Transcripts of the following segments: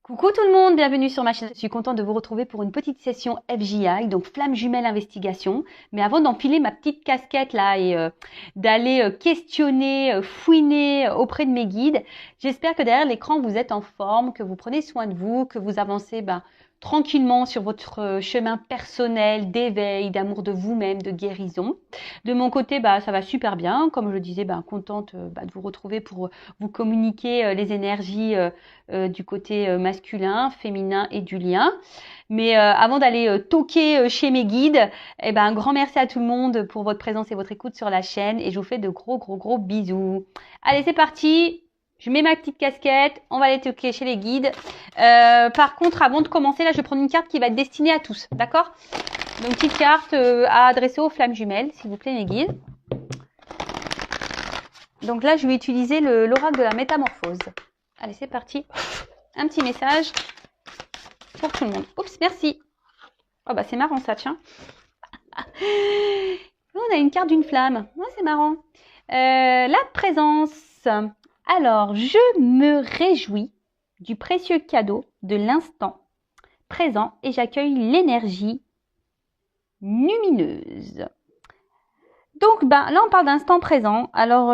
Coucou tout le monde, bienvenue sur ma chaîne. Je suis contente de vous retrouver pour une petite session FJI, donc flamme jumelle investigation. Mais avant d'enfiler ma petite casquette là et d'aller questionner, fouiner auprès de mes guides, j'espère que derrière l'écran vous êtes en forme, que vous prenez soin de vous, que vous avancez tranquillement sur votre chemin personnel d'éveil, d'amour de vous-même, de guérison. De mon côté, ça va super bien. Comme je le disais, contente de vous retrouver pour vous communiquer les énergies du côté masculin, féminin et du lien. Mais avant d'aller toquer chez mes guides, un grand merci à tout le monde pour votre présence et votre écoute sur la chaîne et je vous fais de gros bisous. Allez, c'est parti. Je mets ma petite casquette, on va aller toquer chez les guides. Par contre, avant de commencer, là, je vais prendre une carte qui va être destinée à tous, d'accord? Donc, petite carte à adresser aux flammes jumelles, s'il vous plaît, mes guides. Donc là, je vais utiliser l'oracle de la métamorphose. Allez, c'est parti. Un petit message pour tout le monde. Oups, merci. Oh, c'est marrant ça, tiens. On a une carte d'une flamme. Oh, c'est marrant. La présence. Alors, je me réjouis du précieux cadeau de l'instant présent et j'accueille l'énergie lumineuse. Donc, là, on parle d'instant présent. Alors,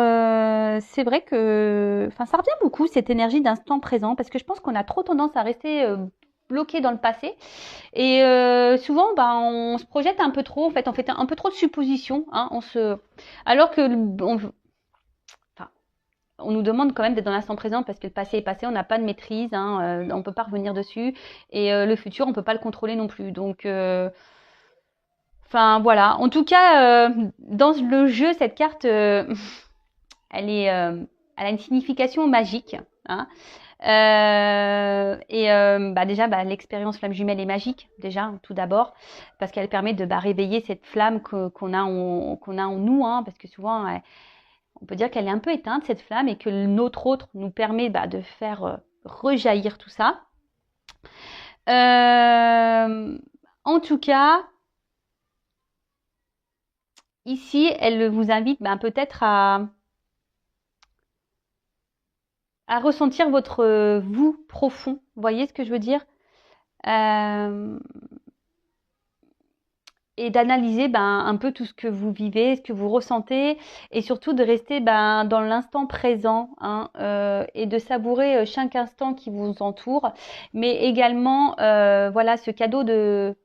c'est vrai que, ça revient beaucoup, cette énergie d'instant présent, parce que je pense qu'on a trop tendance à rester bloqué dans le passé. Et souvent, on se projette un peu trop. En fait, on fait un peu trop de suppositions. Hein, alors que, on nous demande quand même d'être dans l'instant présent, parce que le passé est passé, on n'a pas de maîtrise, hein, on ne peut pas revenir dessus. Et le futur, on ne peut pas le contrôler non plus. Donc... voilà. En tout cas, dans le jeu, cette carte, elle a une signification magique. Hein. Déjà, l'expérience flamme jumelle est magique, déjà, tout d'abord, parce qu'elle permet de réveiller cette flamme qu'on a en nous, hein, parce que souvent, on peut dire qu'elle est un peu éteinte, cette flamme, et que notre autre nous permet de faire rejaillir tout ça. En tout cas, ici, elle vous invite peut-être à ressentir votre vous profond. Vous voyez ce que je veux dire? Et d'analyser un peu tout ce que vous vivez, ce que vous ressentez, et surtout de rester dans l'instant présent, hein, et de savourer chaque instant qui vous entoure, mais également voilà, ce cadeau de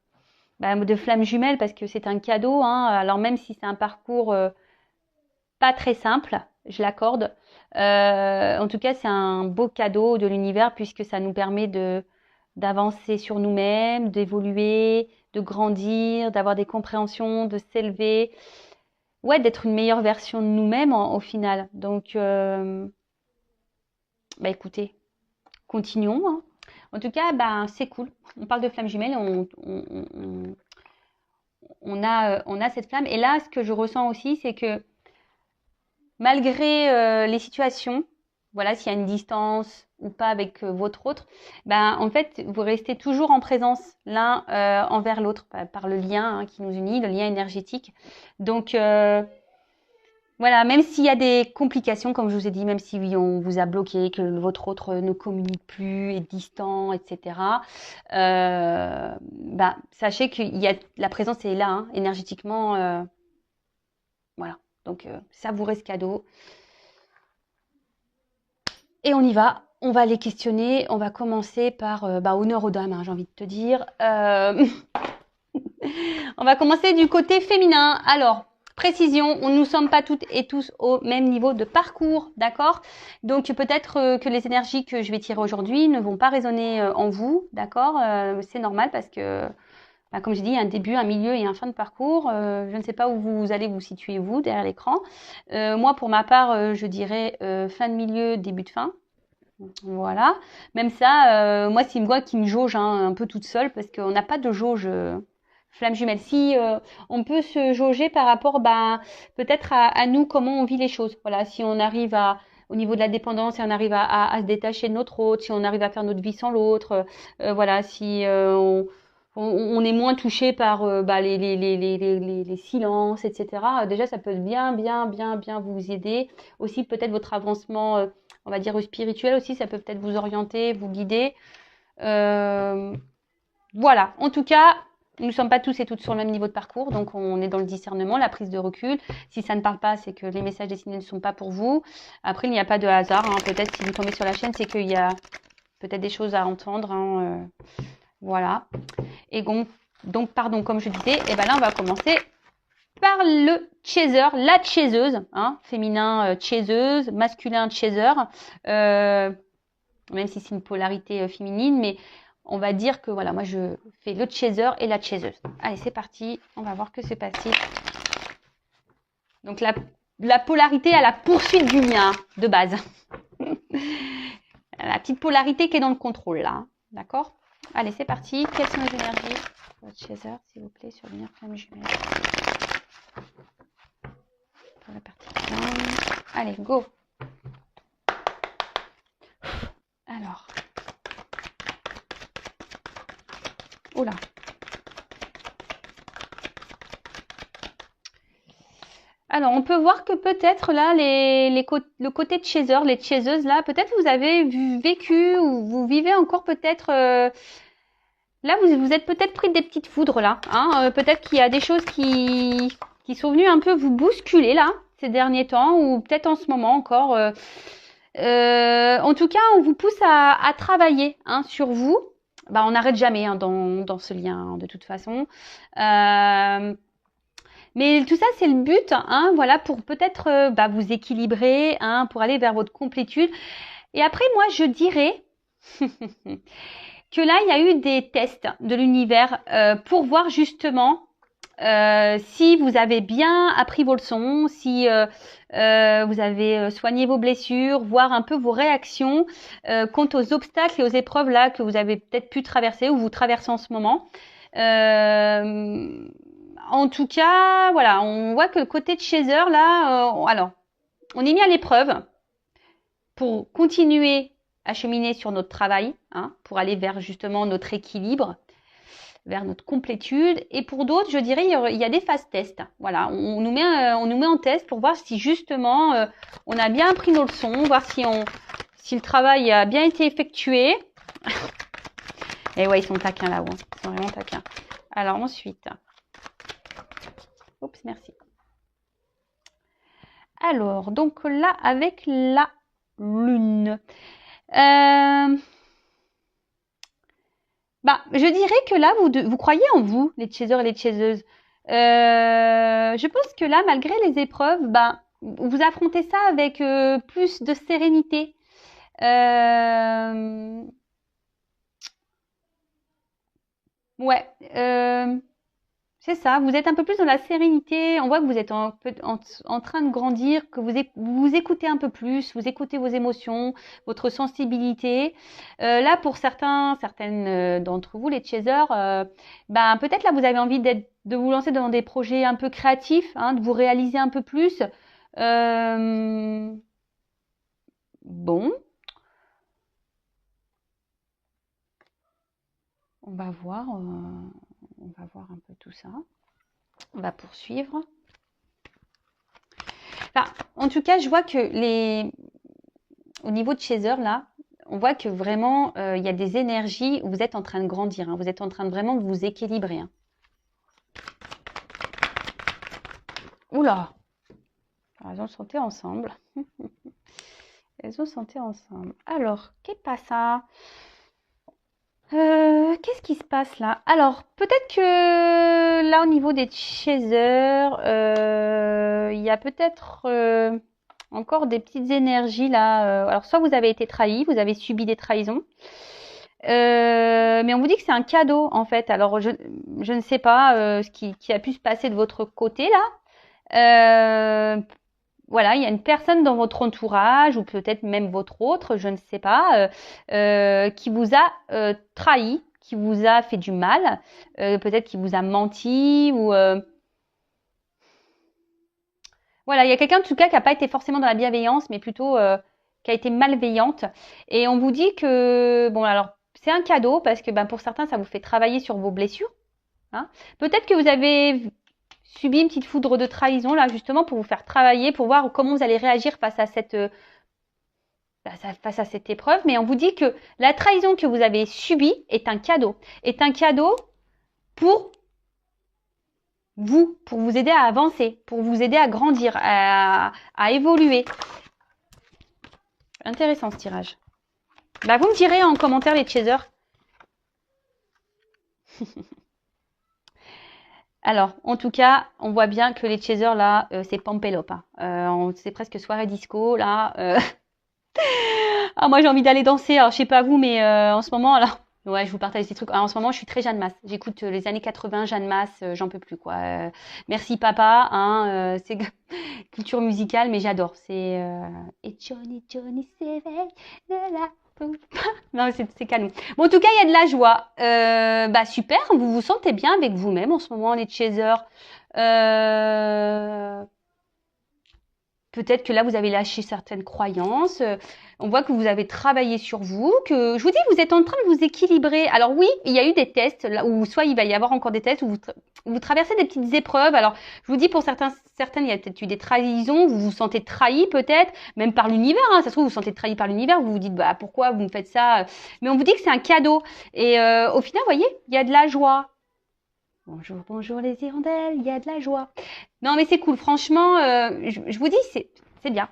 flamme jumelle, parce que c'est un cadeau, hein, alors même si c'est un parcours pas très simple, je l'accorde. En tout cas, c'est un beau cadeau de l'univers puisque ça nous permet d'avancer sur nous-mêmes, d'évoluer, de grandir, d'avoir des compréhensions, de s'élever, ouais, d'être une meilleure version de nous-mêmes au final. Donc, écoutez, continuons. Hein. En tout cas, c'est cool. On parle de flamme jumelle, on a cette flamme. Et là, ce que je ressens aussi, c'est que malgré les situations, voilà, s'il y a une distance ou pas avec votre autre, en fait, vous restez toujours en présence l'un envers l'autre par le lien, hein, qui nous unit, le lien énergétique. Donc, voilà, même s'il y a des complications, comme je vous ai dit, même si on vous a bloqué, que votre autre ne communique plus, est distant, etc., sachez que la présence est là, hein, énergétiquement. Voilà, donc savourez ce cadeau. Et on y va, on va les questionner, on va commencer par honneur aux dames, hein, j'ai envie de te dire. On va commencer du côté féminin. Alors, précision, nous ne sommes pas toutes et tous au même niveau de parcours, d'accord? Donc peut-être que les énergies que je vais tirer aujourd'hui ne vont pas résonner en vous, d'accord? C'est normal parce que, comme j'ai dit, il y a un début, un milieu et un fin de parcours. Je ne sais pas où vous allez vous situer, vous, derrière l'écran. Moi, pour ma part, je dirais fin de milieu, début de fin. Voilà. Même ça, moi, c'est une voix qui me jauge, hein, un peu toute seule parce qu'on n'a pas de jauge flamme jumelle. Si on peut se jauger par rapport, peut-être à nous, comment on vit les choses. Voilà. Si on arrive au niveau de la dépendance, si on arrive à se détacher de notre autre, si on arrive à faire notre vie sans l'autre, voilà. Si on est moins touché par les silences, etc. Déjà, ça peut bien vous aider. Aussi, peut-être votre avancement, on va dire spirituel aussi, ça peut peut-être vous orienter, vous guider. Voilà, en tout cas, nous ne sommes pas tous et toutes sur le même niveau de parcours, donc on est dans le discernement, la prise de recul. Si ça ne parle pas, c'est que les messages destinés ne sont pas pour vous. Après, il n'y a pas de hasard, hein. Peut-être si vous tombez sur la chaîne, c'est qu'il y a peut-être des choses à entendre, hein, voilà. Et donc, pardon, comme je disais, et ben là, on va commencer par le chaser, la chaiseuse, hein, féminin chaiseuse, masculin chaser, même si c'est une polarité féminine, mais on va dire que voilà, moi je fais le chaser et la chaiseuse. Allez, c'est parti, on va voir que c'est passé. Donc la polarité à la poursuite du mien, de base. La petite polarité qui est dans le contrôle là, hein. D'accord? Allez, c'est parti. Quelles sont les énergies? Votre chaser, s'il vous plaît, sur lumière flamme jumelle. Pour la partie 15. Allez, go. Alors. Oula. Alors, on peut voir que peut-être là, le côté de chaser, les chaiseuses là, peut-être vous avez vécu ou vous vivez encore peut-être... là, vous êtes peut-être pris des petites foudres là. Hein, peut-être qu'il y a des choses qui sont venues un peu vous bousculer là, ces derniers temps, ou peut-être en ce moment encore. En tout cas, on vous pousse à travailler hein, sur vous. Bah, on n'arrête jamais hein, dans ce lien, hein, de toute façon. Mais tout ça, c'est le but, hein, voilà, pour peut-être vous équilibrer, hein, pour aller vers votre complétude. Et après, moi, je dirais que là, il y a eu des tests de l'univers pour voir justement si vous avez bien appris vos leçons, si vous avez soigné vos blessures, voir un peu vos réactions quant aux obstacles et aux épreuves là que vous avez peut-être pu traverser ou vous traversez en ce moment. En tout cas, voilà, on voit que le côté de chaser là, alors, on est mis à l'épreuve pour continuer à cheminer sur notre travail, hein, pour aller vers justement notre équilibre, vers notre complétude. Et pour d'autres, je dirais, il y a des phases tests. Voilà, on nous met en test pour voir si justement on a bien appris nos leçons, voir si le travail a bien été effectué. Et ouais, ils sont taquins là-haut, hein. Ils sont vraiment taquins. Alors ensuite, oups, merci. Alors, donc là, avec la lune. Je dirais que là, vous croyez en vous, les chasers et les chaseuses. Je pense que là, malgré les épreuves, vous affrontez ça avec plus de sérénité. Ouais, c'est ça. Vous êtes un peu plus dans la sérénité. On voit que vous êtes en train de grandir, que vous écoutez un peu plus, vous écoutez vos émotions, votre sensibilité. Là, pour certaines d'entre vous, les chasers, peut-être là, vous avez envie de vous lancer dans des projets un peu créatifs, hein, de vous réaliser un peu plus. Bon. On va voir un peu tout ça. On va poursuivre. En tout cas, je vois que au niveau de chaser, là, on voit que vraiment, il y a des énergies où vous êtes en train de grandir. Hein, vous êtes en train de vraiment vous équilibrer. Hein. Oula! Alors, elles ont chanté ensemble. Elles ont chanté ensemble. Alors, qu'est-ce ça? Qu'est-ce qui se passe là? Alors, peut-être que là, au niveau des chasers, il y a peut-être encore des petites énergies là. Alors, soit vous avez été trahi, vous avez subi des trahisons. Mais on vous dit que c'est un cadeau en fait. Alors, je ne sais pas ce qui a pu se passer de votre côté là. Voilà, il y a une personne dans votre entourage ou peut-être même votre autre, je ne sais pas, qui vous a trahi, qui vous a fait du mal, peut-être qui vous a menti ou voilà, il y a quelqu'un en tout cas qui n'a pas été forcément dans la bienveillance, mais plutôt qui a été malveillante. Et on vous dit que bon, alors c'est un cadeau parce que pour certains ça vous fait travailler sur vos blessures. Hein. Peut-être que vous avez subi une petite foudre de trahison là justement pour vous faire travailler, pour voir comment vous allez réagir face à cette face à cette épreuve, mais on vous dit que la trahison que vous avez subie est un cadeau pour vous, pour vous aider à avancer, pour vous aider à grandir, à évoluer. Intéressant ce tirage. Bah, vous me direz en commentaire les chasers. Alors, en tout cas, on voit bien que les chasers là, c'est Pampelope. Hein. C'est presque soirée disco là. Ah, moi j'ai envie d'aller danser. Alors, je sais pas vous, mais en ce moment, alors, ouais, je vous partage des trucs. Alors, en ce moment, je suis très Jeanne Masse. J'écoute les années 80, Jeanne Masse, j'en peux plus quoi. Merci papa, hein. C'est culture musicale, mais j'adore. C'est et Johnny s'éveille de la non, c'est canon. Bon, en tout cas, il y a de la joie. Bah super, vous vous sentez bien avec vous-même en ce moment, les chasers. Peut-être que là, vous avez lâché certaines croyances. On voit que vous avez travaillé sur vous, que je vous dis, vous êtes en train de vous équilibrer. Alors oui, il y a eu des tests, là, où soit il va y avoir encore des tests, où vous traversez des petites épreuves. Alors, je vous dis, pour certaines, il y a peut-être eu des trahisons, vous vous sentez trahi peut-être, même par l'univers. Hein, ça se trouve, vous vous sentez trahi par l'univers, vous vous dites, bah pourquoi vous me faites ça? Mais on vous dit que c'est un cadeau. Et au final, vous voyez, il y a de la joie. Bonjour, bonjour les hirondelles, il y a de la joie. Non, mais c'est cool, franchement, je vous dis, c'est bien.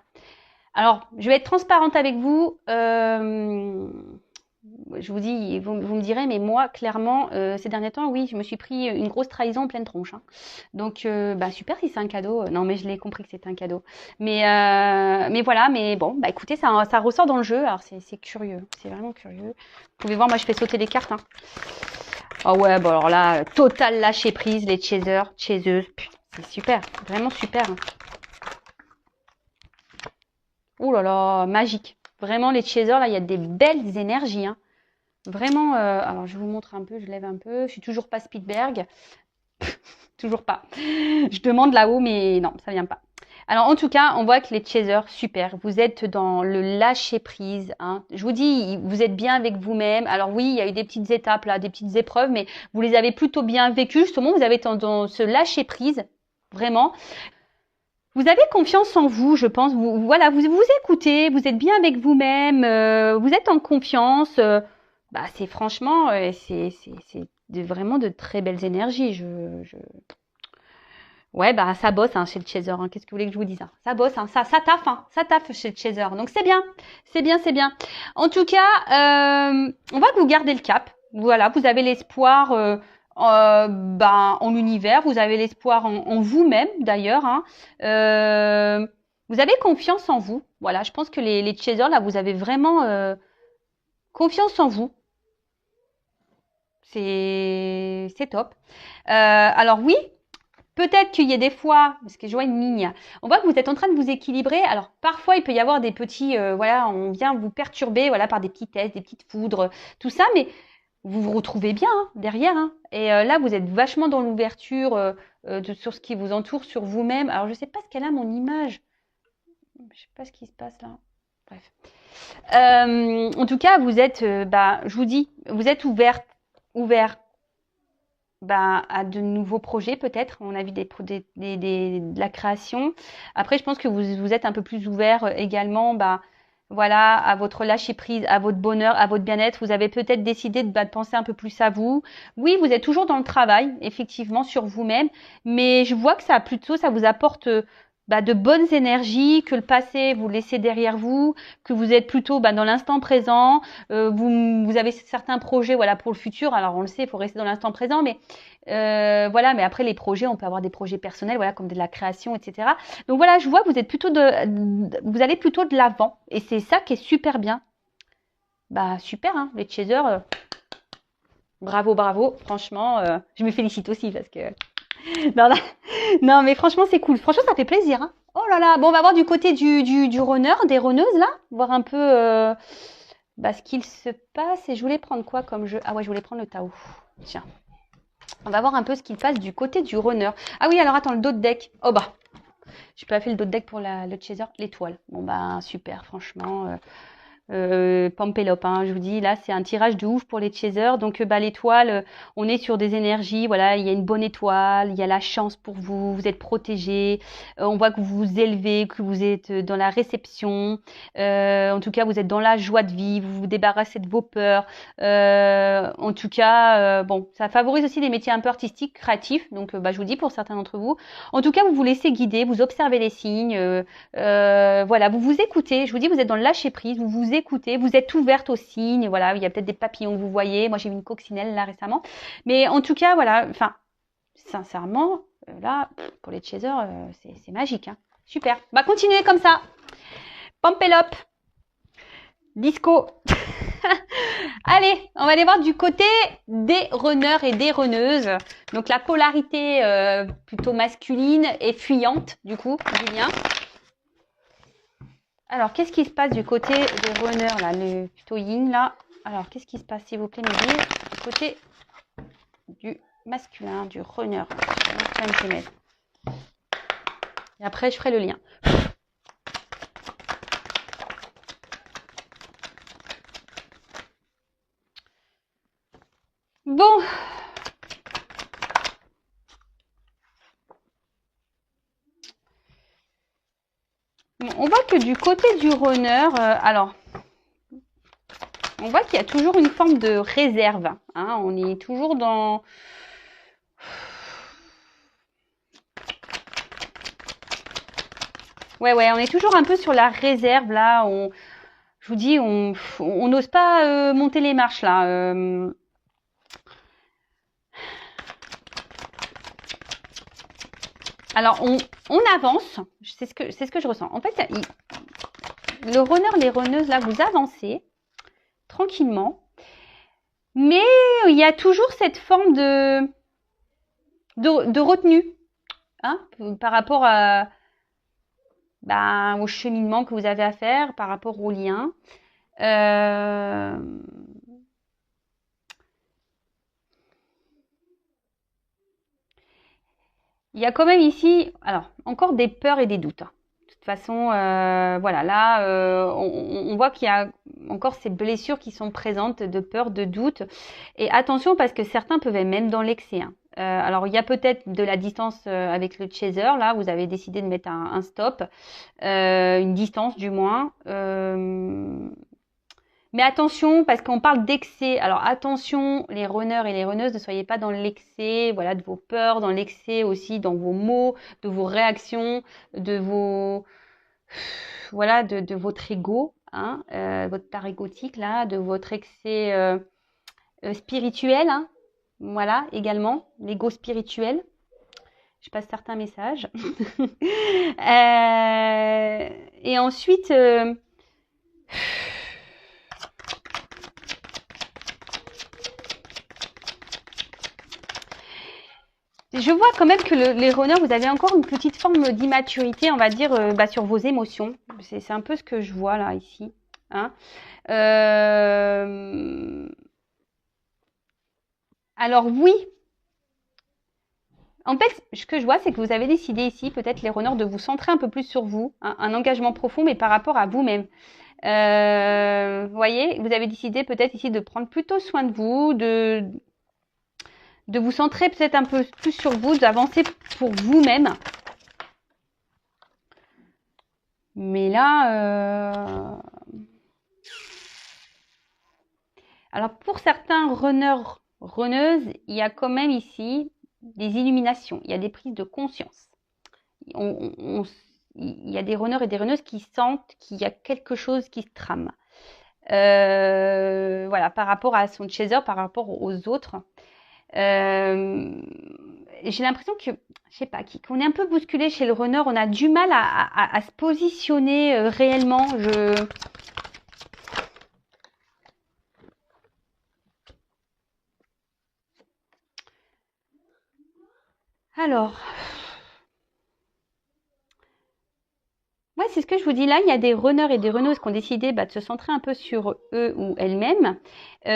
Alors, je vais être transparente avec vous. Je vous dis, vous me direz, mais moi, clairement, ces derniers temps, oui, je me suis pris une grosse trahison en pleine tronche. Hein. Donc, bah super si c'est un cadeau. Non, mais je l'ai compris que c'était un cadeau. Mais voilà, mais bon, bah écoutez, ça ressort dans le jeu. Alors, c'est curieux, c'est vraiment curieux. Vous pouvez voir, moi, je fais sauter les cartes. Hein. Ah ouais, bon alors là, total lâcher prise, les chasers, chaseuses, c'est super, vraiment super. Hein. Ouh là là, magique. Vraiment, les chasers, là, il y a des belles énergies. Hein. Vraiment, alors je vous montre un peu, je lève un peu. Je suis toujours pas Spielberg. Toujours pas. Je demande là-haut, mais non, ça vient pas. Alors, en tout cas, on voit que les chasers, super. Vous êtes dans le lâcher-prise. Hein. Je vous dis, vous êtes bien avec vous-même. Alors oui, il y a eu des petites étapes, là, des petites épreuves, mais vous les avez plutôt bien vécues. Justement, vous avez dans ce lâcher-prise, vraiment. Vous avez confiance en vous, je pense. Voilà, vous écoutez, vous êtes bien avec vous-même, vous êtes en confiance. Bah, c'est franchement, c'est vraiment de très belles énergies. Ouais, bah ça bosse hein, chez le chaser. Hein. Qu'est-ce que vous voulez que je vous dise hein. Ça bosse, hein. Ça taffe chez le chaser. Donc c'est bien, c'est bien, c'est bien. En tout cas, on voit que vous gardez le cap. Voilà, vous avez l'espoir en l'univers, vous avez l'espoir en vous-même d'ailleurs. Hein. Vous avez confiance en vous. Voilà, je pense que les chasers là, vous avez vraiment confiance en vous. C'est top. Alors oui. Peut-être qu'il y a des fois, parce que je vois une ligne, on voit que vous êtes en train de vous équilibrer. Alors parfois il peut y avoir des petits, voilà, on vient vous perturber, voilà, par des petits tests, des petites foudres, tout ça, mais vous vous retrouvez bien hein, derrière. Hein. Et là vous êtes vachement dans l'ouverture sur ce qui vous entoure, sur vous-même. Alors je sais pas ce qu'elle a mon image, je sais pas ce qui se passe là. Bref. En tout cas vous êtes, je vous dis, vous êtes ouvert à de nouveaux projets peut-être. On a vu de la création. Après, je pense que vous êtes un peu plus ouvert également voilà, à votre lâcher-prise, à votre bonheur, à votre bien-être. Vous avez peut-être décidé de penser un peu plus à vous. Oui, vous êtes toujours dans le travail, effectivement, sur vous-même. Mais je vois que ça vous apporte de bonnes énergies, que le passé, vous le laissez derrière vous, que vous êtes plutôt dans l'instant présent. Vous avez certains projets voilà, pour le futur. Alors, on le sait, il faut rester dans l'instant présent, mais voilà, mais après les projets, on peut avoir des projets personnels, voilà, comme de la création, etc. Donc voilà, je vois que vous êtes plutôt vous allez plutôt de l'avant, et c'est ça qui est super bien. Bah super, hein, les chasers, bravo, bravo. Franchement, je me félicite aussi parce que non, mais franchement c'est cool. Franchement, ça fait plaisir. Hein. Oh là là, bon, on va voir du côté du runner, des runneuses là, voir un peu ce qu'il se passe. Et je voulais prendre quoi comme jeu? Ah ouais, je voulais prendre le Tao. Tiens. On va voir un peu ce qu'il passe du côté du runner. Ah oui, alors attends, le dos de deck. Oh bah, j'ai pas fait le dos de deck pour le chaser, l'étoile. Bon bah super, franchement. Pampelope, hein, je vous dis, là, c'est un tirage de ouf pour les chasers. Donc, l'étoile, on est sur des énergies. Voilà, il y a une bonne étoile, il y a la chance pour vous, vous êtes protégé. On voit que vous vous élevez, que vous êtes dans la réception. En tout cas, vous êtes dans la joie de vivre, vous vous débarrassez de vos peurs. En tout cas, bon, ça favorise aussi des métiers un peu artistiques, créatifs. Donc, je vous dis, pour certains d'entre vous. En tout cas, vous vous laissez guider, vous observez les signes. Voilà, vous vous écoutez. Je vous dis, vous êtes dans le lâcher prise, vous vous écoutez, vous êtes ouverte aux signes. Voilà, il y a peut-être des papillons que vous voyez. Moi, j'ai vu une coccinelle là récemment. Mais en tout cas, voilà, enfin, sincèrement, là, pour les chasers, c'est magique. Hein. Super. Bah, continuez comme ça. Pampelope. Disco. Allez, on va aller voir du côté des runners et des runneuses. Donc, la polarité plutôt masculine et fuyante, du coup, du lien. Alors, qu'est-ce qui se passe du côté des runners, là, le plutôt yin, là? Alors, qu'est-ce qui se passe, s'il vous plaît, me dire, du côté du masculin, du runner. Et après, je ferai le lien. Bon. On voit que du côté du runner, alors, on voit qu'il y a toujours une forme de réserve. Hein, on est toujours dans... Ouais, on est toujours un peu sur la réserve, là. Je vous dis, on n'ose pas monter les marches, là. Alors, on avance. C'est ce que je ressens. En fait, le runner, les runneuses, là, vous avancez tranquillement. Mais il y a toujours cette forme de retenue hein, par rapport au cheminement que vous avez à faire, par rapport au lien. Il y a quand même ici, alors, encore des peurs et des doutes. Hein. De toute façon, voilà, là, on voit qu'il y a encore ces blessures qui sont présentes de peur, de doute. Et attention, parce que certains peuvent être même dans l'excès. Hein. Alors, il y a peut-être de la distance avec le chaser. Là, vous avez décidé de mettre un stop, une distance du moins. Mais attention, parce qu'on parle d'excès. Alors attention, les runners et les runneuses, ne soyez pas dans l'excès, voilà, de vos peurs, dans l'excès aussi, dans vos mots, de vos réactions, de vos, voilà, de votre ego, hein, votre part égotique là, de votre excès spirituel, hein, voilà, également, l'ego spirituel. Je passe certains messages. Et ensuite. Je vois quand même que les runners, vous avez encore une petite forme d'immaturité, on va dire, sur vos émotions. C'est un peu ce que je vois là, ici. Hein. Alors oui. En fait, ce que je vois, c'est que vous avez décidé ici, peut-être les runners, de vous centrer un peu plus sur vous. Hein, un engagement profond, mais par rapport à vous-même. Vous voyez, vous avez décidé peut-être ici de prendre plutôt soin de vous, de vous centrer peut-être un peu plus sur vous, d'avancer pour vous-même. Mais là, alors pour certains runners, runneuses, il y a quand même ici des illuminations, il y a des prises de conscience. Il y a des runners et des runneuses qui sentent qu'il y a quelque chose qui se trame. Voilà, par rapport à son chaser, par rapport aux autres. J'ai l'impression que, je sais pas, qu'on est un peu bousculé chez le runner, on a du mal à se positionner réellement. Alors, ouais, c'est ce que je vous dis là. Il y a des runners et des runneuses qui ont décidé de se centrer un peu sur eux ou elles-mêmes.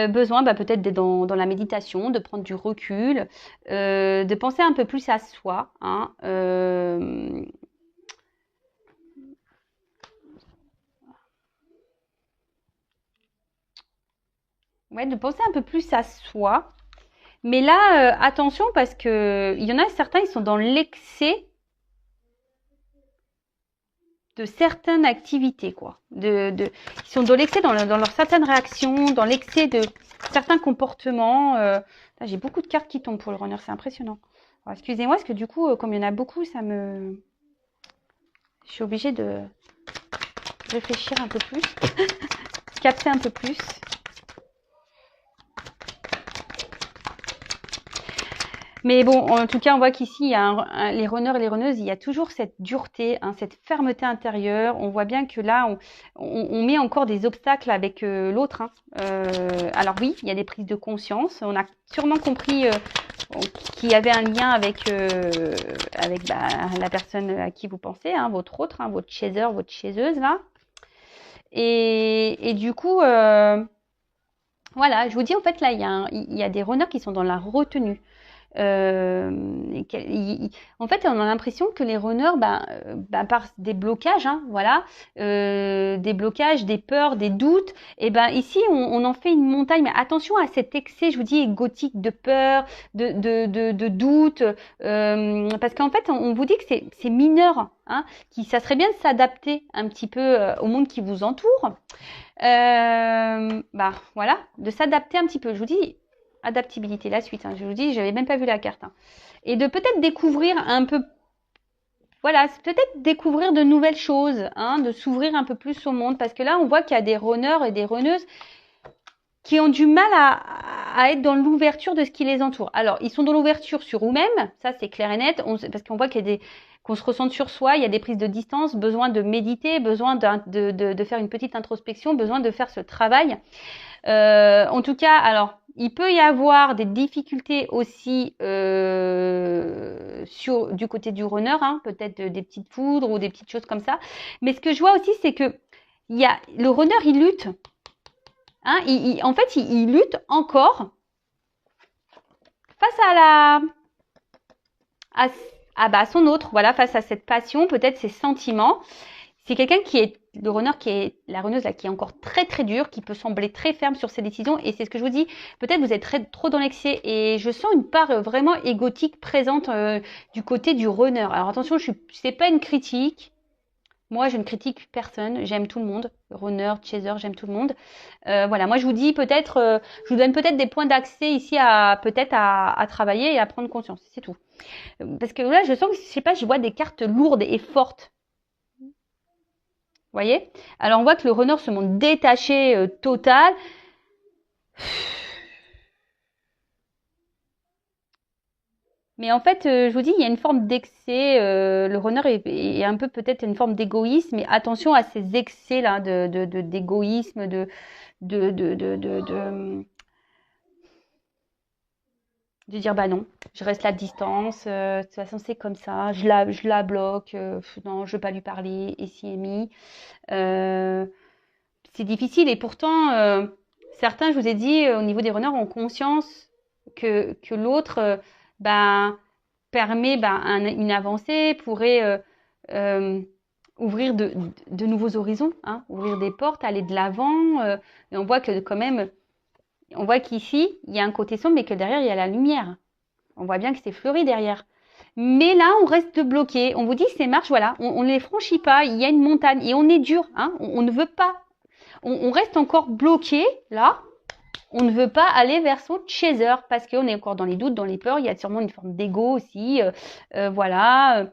Besoin peut-être d'être dans la méditation, de prendre du recul, de penser un peu plus à soi. Hein, ouais, de penser un peu plus à soi. Mais là, attention parce que il y en a certains, ils sont dans l'excès de certaines activités, quoi. Ils sont dans l'excès dans leurs certaines réactions, dans l'excès de certains comportements. Là, j'ai beaucoup de cartes qui tombent pour le runner, c'est impressionnant. Alors, excusez-moi, parce que du coup, comme il y en a beaucoup, je suis obligée de réfléchir un peu plus, capter un peu plus. Mais bon, en tout cas, on voit qu'ici, il y a les runners et les runneuses, il y a toujours cette dureté, hein, cette fermeté intérieure. On voit bien que là, on met encore des obstacles avec l'autre. Hein. Alors oui, il y a des prises de conscience. On a sûrement compris qu'il y avait un lien avec la personne à qui vous pensez, hein, votre autre, hein, votre chaser, votre chaiseuse, là. Et du coup, voilà, je vous dis, en fait, là, il y a des runners qui sont dans la retenue. En fait, on a l'impression que les runners, par des blocages, hein, voilà, des blocages, des peurs, des doutes, et ben ici, on en fait une montagne. Mais attention à cet excès, je vous dis, égotique de peur, de doute, parce qu'en fait, on vous dit que c'est mineur, hein, ça serait bien de s'adapter un petit peu au monde qui vous entoure. Voilà, de s'adapter un petit peu. Je vous dis. Adaptabilité, la suite. Hein. Je vous dis, j'avais même pas vu la carte. Hein. Et de peut-être découvrir un peu, voilà, peut-être découvrir de nouvelles choses, hein, de s'ouvrir un peu plus au monde. Parce que là, on voit qu'il y a des runners et des runneuses qui ont du mal à être dans l'ouverture de ce qui les entoure. Alors, ils sont dans l'ouverture sur eux-mêmes, ça c'est clair et net, parce qu'on voit qu'il y a qu'on se ressente sur soi, il y a des prises de distance, besoin de méditer, besoin de faire une petite introspection, besoin de faire ce travail. En tout cas, alors, il peut y avoir des difficultés aussi du côté du runner, hein, peut-être des petites foudres ou des petites choses comme ça. Mais ce que je vois aussi, c'est que le runner, il lutte. Hein, en fait, il lutte encore face à son autre, voilà, face à cette passion, peut-être ses sentiments. C'est quelqu'un le runner la runneuse là, qui est encore très très dure, qui peut sembler très ferme sur ses décisions. Et c'est ce que je vous dis, peut-être vous êtes trop dans l'excès. Et je sens une part vraiment égotique présente du côté du runner. Alors attention, c'est pas une critique. Moi, je ne critique personne, j'aime tout le monde, runner, chaser, j'aime tout le monde. Voilà, moi je vous dis peut-être, je vous donne peut-être des points d'accès ici à travailler et à prendre conscience, c'est tout. Parce que là, je sens que, je sais pas, je vois des cartes lourdes et fortes. Vous voyez? Alors on voit que le runner se montre détaché total. Mais en fait, je vous dis, il y a une forme d'excès. Le runner est un peu peut-être une forme d'égoïsme. Mais attention à ces excès là d'égoïsme, de dire bah non, je reste la distance. De toute façon, c'est comme ça. Je la bloque. Non, je veux pas lui parler. Et si Amy, c'est difficile. Et pourtant, certains, je vous ai dit, au niveau des runners, ont conscience que l'autre permet une avancée, pourrait ouvrir de nouveaux horizons, hein, ouvrir des portes, aller de l'avant. Et on voit que quand même, on voit qu'ici, il y a un côté sombre, mais que derrière, il y a la lumière. On voit bien que c'est fleuri derrière. Mais là, on reste bloqué. On vous dit, ces marches, voilà, on ne les franchit pas. Il y a une montagne et on est dur. Hein, on ne veut pas. On reste encore bloqué, là. On ne veut pas aller vers son chaser parce qu'on est encore dans les doutes, dans les peurs. Il y a sûrement une forme d'ego aussi. Voilà.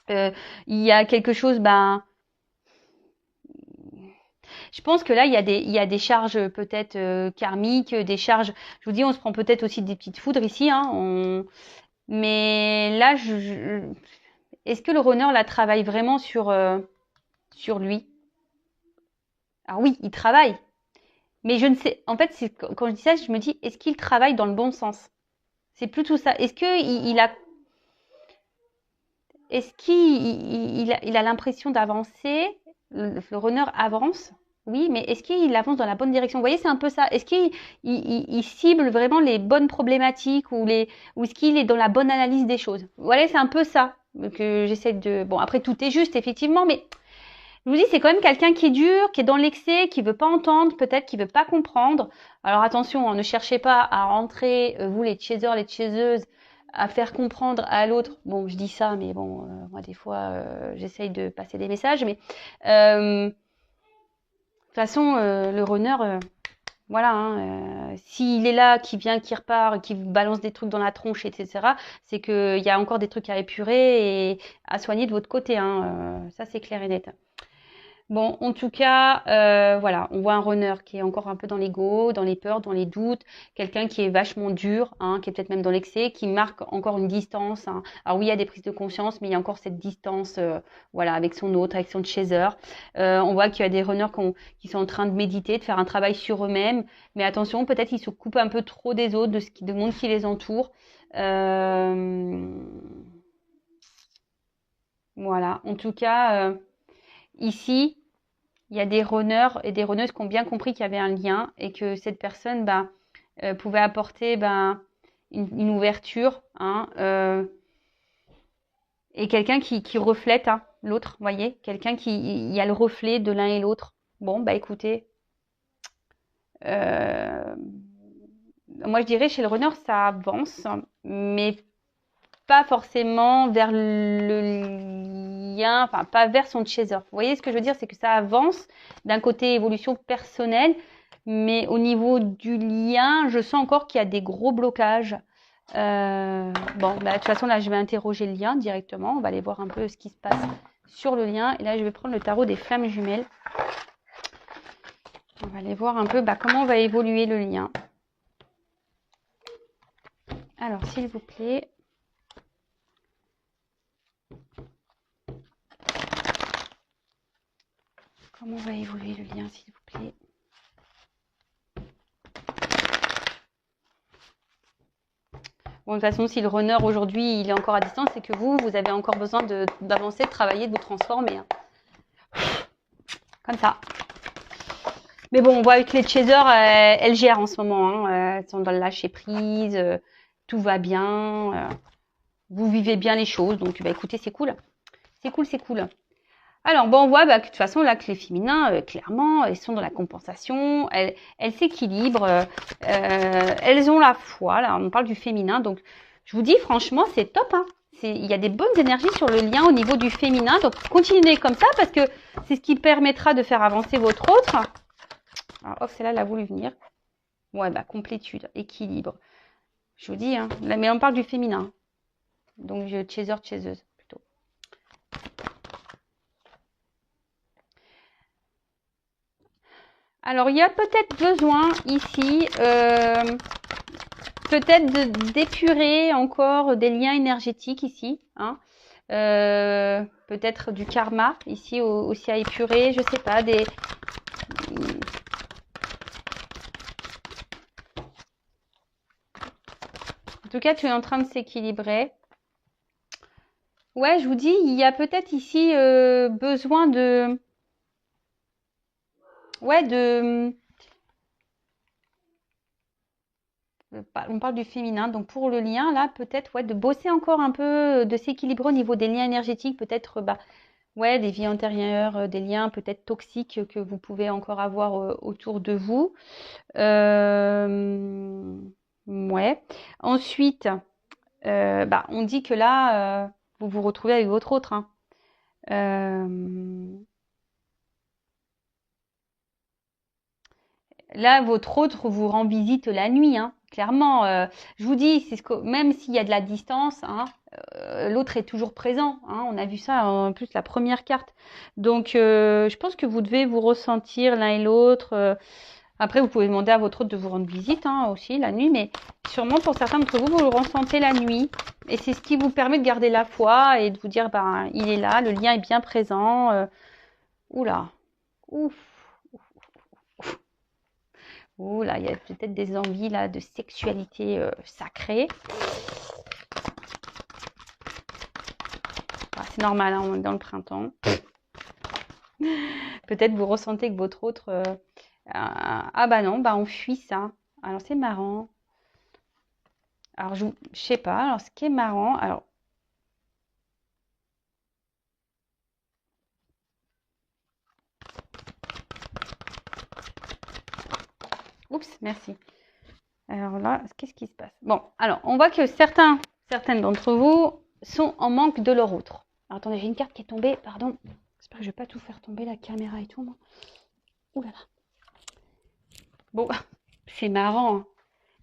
Il y a quelque chose, je pense que là, il y a des charges peut-être karmiques, des charges. Je vous dis, on se prend peut-être aussi des petites foudres ici. Hein, mais là, est-ce que le runner là travaille vraiment sur lui? Alors oui, il travaille. Mais je ne sais, en fait, quand je dis ça, je me dis, est-ce qu'il travaille dans le bon sens? C'est plutôt ça. Est-ce qu'il a l'impression d'avancer? Le runner avance? Oui, mais est-ce qu'il avance dans la bonne direction? Vous voyez, c'est un peu ça. Est-ce qu'il cible vraiment les bonnes problématiques ou est-ce qu'il est dans la bonne analyse des choses? Voilà, c'est un peu ça que j'essaie de. Bon, après, tout est juste, effectivement, mais Je vous dis, c'est quand même quelqu'un qui est dur, qui est dans l'excès, qui veut pas entendre, peut-être qui veut pas comprendre. Alors attention, hein, ne cherchez pas à rentrer, vous les chasers, les chaseuses, à faire comprendre à l'autre. Bon, je dis ça, mais bon, moi des fois, j'essaye de passer des messages, mais de toute façon, le runner, voilà, hein, s'il est là, qui vient, qui repart, qui vous balance des trucs dans la tronche, etc., c'est qu'il y a encore des trucs à épurer et à soigner de votre côté, hein, ça c'est clair et net. Bon, en tout cas, voilà, on voit un runner qui est encore un peu dans l'ego, dans les peurs, dans les doutes, quelqu'un qui est vachement dur, hein, qui est peut-être même dans l'excès, qui marque encore une distance, hein. Alors oui, il y a des prises de conscience, mais il y a encore cette distance, voilà, avec son autre, avec son chaser. On voit qu'il y a des runners qui sont en train de méditer, de faire un travail sur eux-mêmes, mais attention, peut-être ils se coupent un peu trop des autres, du monde qui les entoure. Voilà, en tout cas, ici. Il y a des runners et des runneuses qui ont bien compris qu'il y avait un lien et que cette personne pouvait apporter une ouverture, hein, et quelqu'un qui reflète, hein, l'autre, vous voyez, quelqu'un il y a le reflet de l'un et l'autre. Bon, bah écoutez, euh, moi je dirais chez le runner ça avance, mais pas forcément vers le lien, enfin pas vers son chaser. Vous voyez ce que je veux dire, c'est que ça avance d'un côté évolution personnelle, mais au niveau du lien, je sens encore qu'il y a des gros blocages. Bon, bah, de toute façon, là, je vais interroger le lien directement. On va aller voir un peu ce qui se passe sur le lien. Et là, je vais prendre le tarot des flammes jumelles. On va aller voir un peu comment va évoluer le lien. Alors, s'il vous plaît. Comment va évoluer le lien, s'il vous plaît? Bon, de toute façon, si le runner aujourd'hui il est encore à distance, c'est que vous avez encore besoin d'avancer, de travailler, de vous transformer, hein. Comme ça. Mais bon, on voit avec les chasers, elles gèrent en ce moment, hein, elles sont dans le lâcher prise, tout va bien, vous vivez bien les choses, donc bah écoutez, c'est cool. C'est cool, c'est cool. Alors, bon, on voit que de toute façon, là, que les féminins, clairement, elles sont dans la compensation, elles s'équilibrent, elles ont la foi, là, on parle du féminin, donc je vous dis, franchement, c'est top, hein. Il y a des bonnes énergies sur le lien au niveau du féminin, donc continuez comme ça, parce que c'est ce qui permettra de faire avancer votre autre. Alors, oh, celle-là, elle a voulu venir. Ouais, complétude, équilibre. Je vous dis, hein, là, mais on parle du féminin, donc chaser, chaseuse. Alors, il y a peut-être besoin ici, peut-être d'épurer encore des liens énergétiques ici, hein. Peut-être du karma ici aussi à épurer, je sais pas, En tout cas, tu es en train de s'équilibrer. Ouais, je vous dis, il y a peut-être ici besoin de... Ouais, on parle du féminin, donc pour le lien, là, peut-être, ouais, de bosser encore un peu, de s'équilibrer au niveau des liens énergétiques, peut-être, ouais, des vies antérieures, des liens peut-être toxiques que vous pouvez encore avoir autour de vous. Ouais. Ensuite, on dit que là, vous vous retrouvez avec votre autre, hein. Là, votre autre vous rend visite la nuit, hein. Clairement, je vous dis, même s'il y a de la distance, hein, l'autre est toujours présent, hein. On a vu ça en plus la première carte. Donc, je pense que vous devez vous ressentir l'un et l'autre. Après, vous pouvez demander à votre autre de vous rendre visite, hein, aussi la nuit, mais sûrement pour certains d'entre vous, vous le ressentez la nuit. Et c'est ce qui vous permet de garder la foi et de vous dire, il est là, le lien est bien présent. Oula, ouf. Ouh là, il y a peut-être des envies là de sexualité sacrée. C'est normal, hein, on est dans le printemps. Peut-être vous ressentez que votre autre... ah bah non, on fuit ça. Alors c'est marrant. Alors je sais pas, alors ce qui est marrant... Alors, Oups, merci. Alors là, qu'est-ce qui se passe? Bon, alors, on voit que certaines d'entre vous sont en manque de leur autre. Alors, attendez, j'ai une carte qui est tombée, pardon. J'espère que je ne vais pas tout faire tomber, la caméra et tout, moi. Ouh là là. Bon, c'est marrant, hein.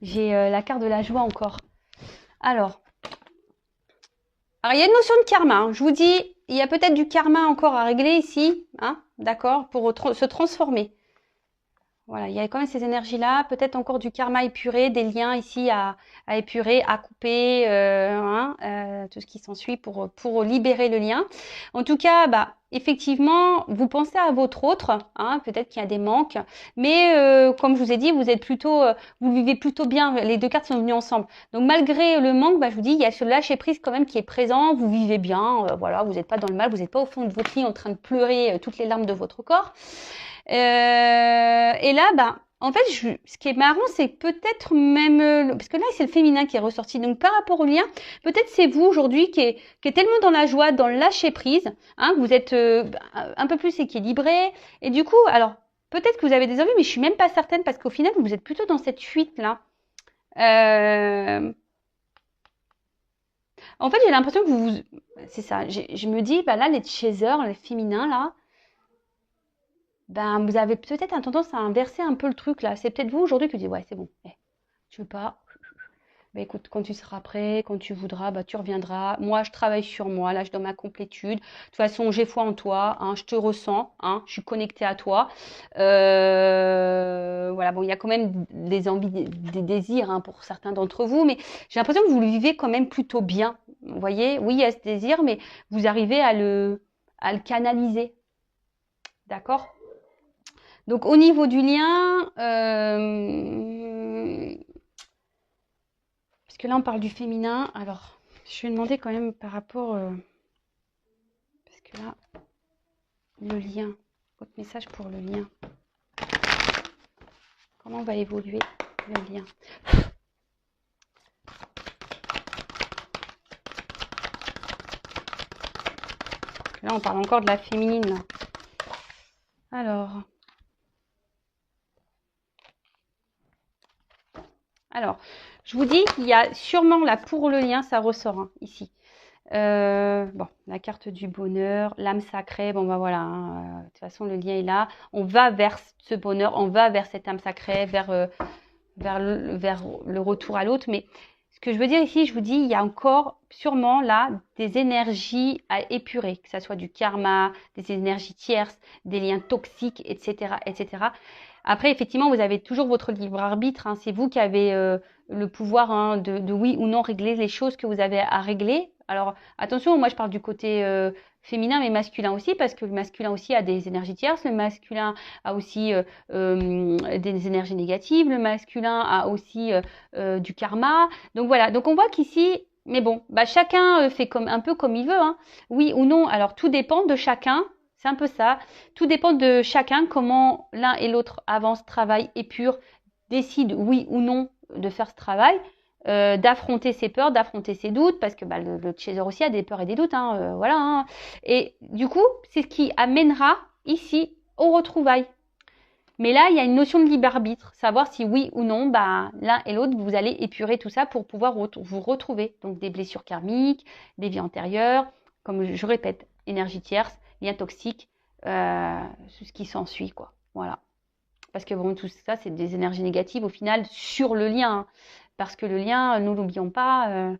J'ai la carte de la joie encore. Alors, il y a une notion de karma, hein. Je vous dis, il y a peut-être du karma encore à régler ici, hein, d'accord, pour se transformer. Voilà, il y a quand même ces énergies-là, peut-être encore du karma épuré, des liens ici à épurer, à couper, tout ce qui s'ensuit pour libérer le lien. En tout cas, bah, effectivement, vous pensez à votre autre, hein, peut-être qu'il y a des manques, mais comme je vous ai dit, vous êtes plutôt, vous vivez plutôt bien. Les deux cartes sont venues ensemble. Donc malgré le manque, bah, je vous dis, il y a ce lâcher prise quand même qui est présent. Vous vivez bien, voilà, vous n'êtes pas dans le mal, vous n'êtes pas au fond de votre lit en train de pleurer toutes les larmes de votre corps. Et là, bah, en fait, ce qui est marrant, c'est peut-être même, parce que là, c'est le féminin qui est ressorti. Donc, par rapport au lien, peut-être c'est vous aujourd'hui qui est tellement dans la joie, dans le lâcher prise, hein, que vous êtes un peu plus équilibré. Et du coup, alors, peut-être que vous avez des envies, mais je suis même pas certaine parce qu'au final, vous êtes plutôt dans cette fuite là. En fait, j'ai l'impression que c'est ça. Je me dis, bah là, les chasers, les féminins là. Ben, vous avez peut-être une tendance à inverser un peu le truc là. C'est peut-être vous aujourd'hui qui dites ouais, c'est bon. Tu veux pas? Ben écoute, quand tu seras prêt, quand tu voudras, bah tu reviendras. Moi, je travaille sur moi. Là, je suis dans ma complétude. De toute façon, j'ai foi en toi. Hein, je te ressens. Hein, je suis connectée à toi. Voilà. Bon, il y a quand même des envies, des désirs hein, pour certains d'entre vous, mais j'ai l'impression que vous le vivez quand même plutôt bien. Vous voyez? Oui, il y a ce désir, mais vous arrivez à le canaliser. D'accord? Donc au niveau du lien, parce que là on parle du féminin, alors je vais demander quand même par rapport, parce que là, le lien, votre message pour le lien, comment va évoluer le lien? Là on parle encore de la féminine là. Alors, je vous dis, il y a sûrement là pour le lien, ça ressort hein, ici. Bon, la carte du bonheur, l'âme sacrée, bon bah voilà, hein, de toute façon le lien est là. On va vers ce bonheur, on va vers cette âme sacrée, vers le retour à l'autre. Mais ce que je veux dire ici, je vous dis, il y a encore sûrement là des énergies à épurer, que ça soit du karma, des énergies tierces, des liens toxiques, etc., etc. Après, effectivement, vous avez toujours votre libre arbitre. Hein, c'est vous qui avez le pouvoir hein, de oui ou non régler les choses que vous avez à régler. Alors, attention, moi je parle du côté féminin, mais masculin aussi, parce que le masculin aussi a des énergies tierces. Le masculin a aussi des énergies négatives. Le masculin a aussi du karma. Donc voilà. Donc on voit qu'ici, mais bon, bah chacun fait un peu comme il veut. Hein. Oui ou non. Alors tout dépend de chacun. C'est un peu ça. Tout dépend de chacun, comment l'un et l'autre avancent, travaillent, épurent, décident oui ou non de faire ce travail, d'affronter ses peurs, d'affronter ses doutes, parce que bah, le chaser aussi a des peurs et des doutes. Hein, voilà. Hein. Et du coup, c'est ce qui amènera ici aux retrouvailles. Mais là, il y a une notion de libre arbitre, savoir si oui ou non, bah, l'un et l'autre, vous allez épurer tout ça pour pouvoir vous retrouver. Donc des blessures karmiques, des vies antérieures, comme je répète, énergie tierce, lien toxique, ce qui s'ensuit, quoi. Voilà. Parce que bon, tout ça, c'est des énergies négatives au final sur le lien. Hein. Parce que le lien, nous l'oublions pas,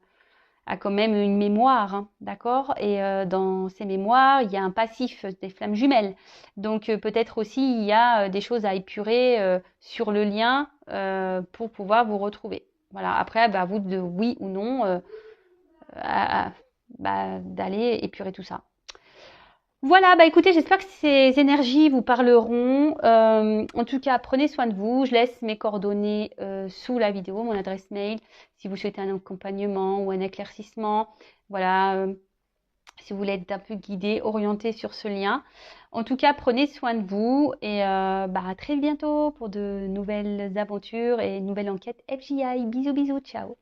a quand même une mémoire, hein, d'accord? Et dans ces mémoires, il y a un passif, des flammes jumelles. Donc peut-être aussi il y a des choses à épurer sur le lien pour pouvoir vous retrouver. Voilà. Après, bah, à vous de oui ou non d'aller épurer tout ça. Voilà, bah écoutez, j'espère que ces énergies vous parleront. En tout cas, prenez soin de vous. Je laisse mes coordonnées sous la vidéo, mon adresse mail, si vous souhaitez un accompagnement ou un éclaircissement. Voilà, si vous voulez être un peu guidé, orienté sur ce lien. En tout cas, prenez soin de vous et à très bientôt pour de nouvelles aventures et une nouvelle enquête FJI. Bisous, bisous, ciao.